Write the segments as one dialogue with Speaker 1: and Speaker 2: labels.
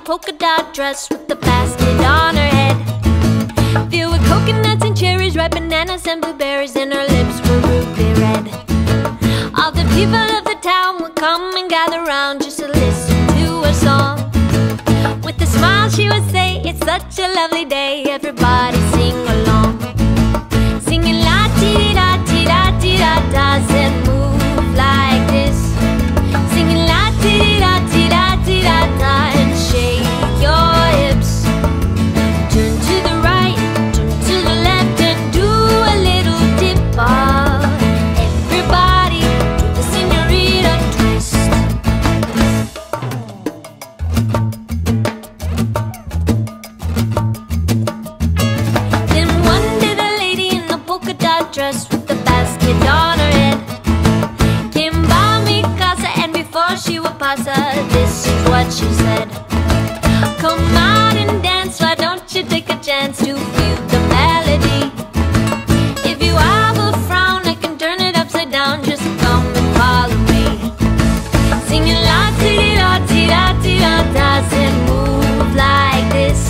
Speaker 1: polka dot dress with the basket on her head, filled with coconuts and cherries, ripe bananas and blueberries, and her lips were ruby red. All the people of the town would come and gather round just to listen to her song. With a smile she would say, "It's such a lovely day, everybody sing along." Singing la-ti-da-ti-da-ti-da-da, said move like this. Singing la-ti-da-ti-da-ti-da-da, and shake your hips. Turn to the right, turn to the left, and do a little dip-off. Everybody do the señorita twist. Then one day the lady in the polka dot dress with the basket on her head came by mi casa, and before she would pass her, this is what she said: "Come out and dance, why don't you take a chance to feel the melody? If you have a frown, I can turn it upside down, just come and follow me." Singing la-ti-da-ti-da-ti-da-da, said move like this.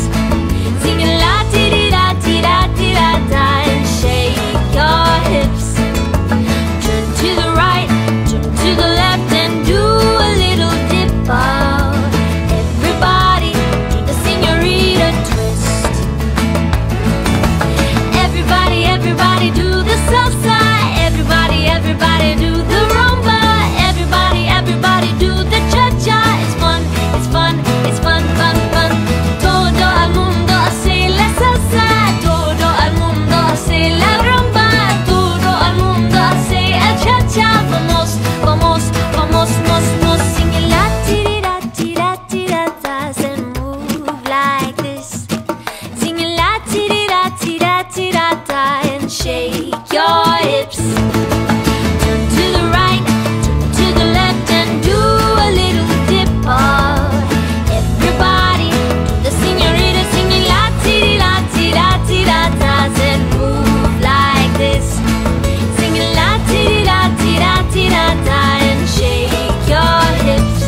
Speaker 1: Singing la-ti-da-ti-da-ti-da-da, and shake your hips. Turn to the right, turn to the left, and do a little dip-off. Everybody do the señorita twist. Everybody, everybody do the salsa. Everybody, everybody do the rumba. Everybody, everybody do the cha-cha. It's fun, it's fun, it's fun, fun, fun. Todo el mundo hace la salsa. Todo el mundo hace la rumba. Todo el mundo hace el cha-cha. Vamos, vamos, vamos, vamos, vamos. Singing la-ti-da-ti-da-ti-da-da, and move like this. Singing la-ti-da-ti-da-ti-da-da, and shake your hips. Turn to the right, turn to the left, and do a little dip-off. Everybody do the señorita, singing la-ti-da-ti-da-ti-da-da, and move like this. Singing la-ti-da-ti-da-ti-da-da, and shake your hips.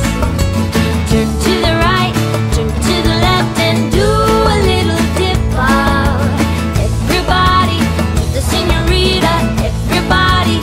Speaker 1: Turn to the right, turn to the left, and do a little dip-off. Everybody do the señorita, everybody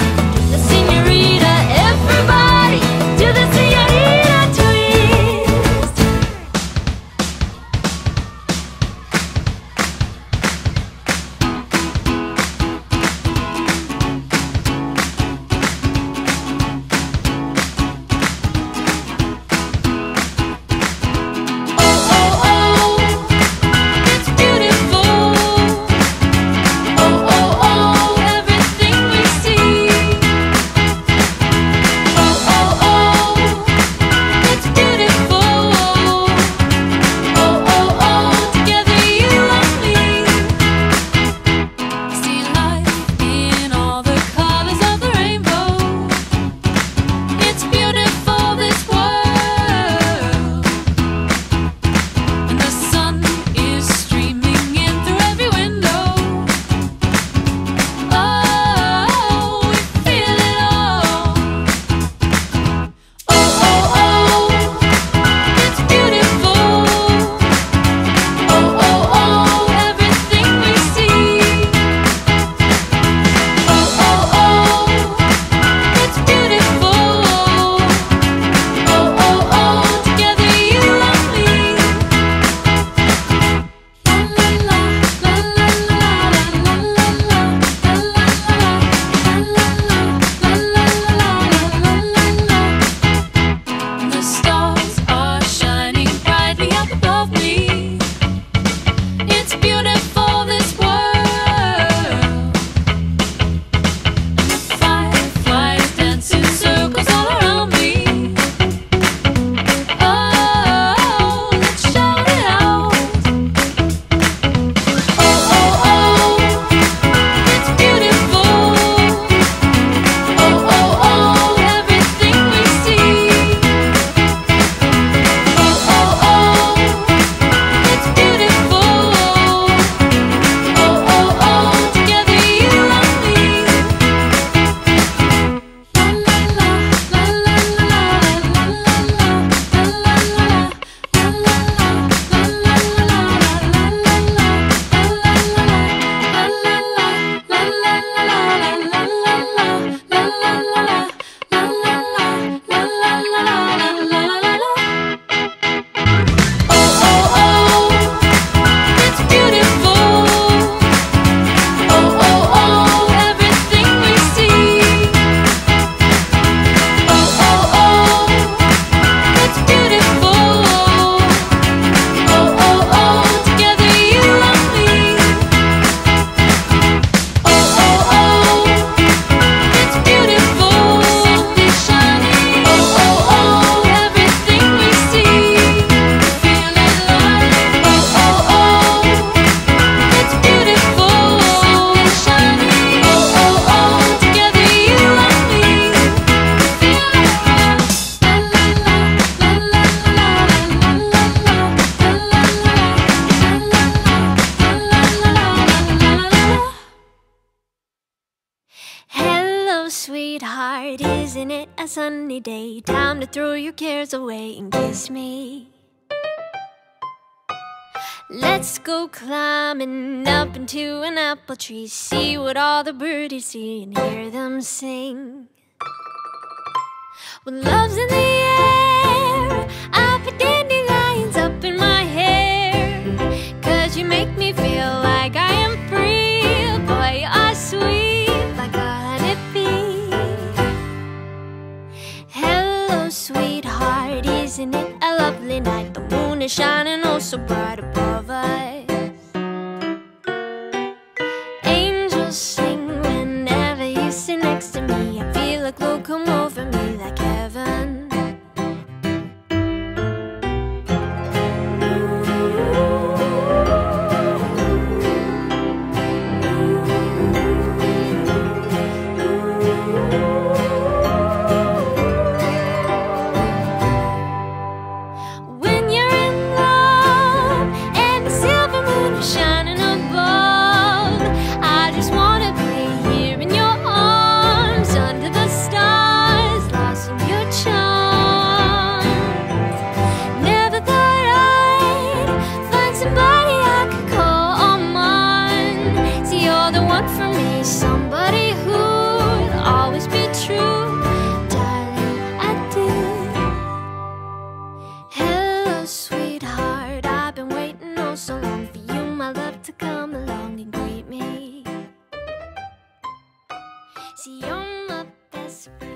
Speaker 1: sweetheart, isn't it a sunny day? Time to throw your cares away and kiss me. Let's go climbing up into an apple tree, see what all the birdies see and hear them sing. When love's in the air, I put dandelions up in my hair, 'cause you make me feel like I am free. Boy, you are sweet like a honeybee. Hello, sweetheart, isn't it a lovely night? The moon is shining oh so bright above us. Angels sing whenever you sit next to me. I feel a glow come over me like heaven. When you're in love and the silver moon is shining above, I just wanna be here in your arms under the stars, lost in your charms. Never thought I'd find somebody I could call on mine. See, you're the one for me, somebody who'd always be true. Darling, I do. Hello, sweetheart, I've been waiting oh so long for you, my love, to come along and greet me. See, you're my best friend.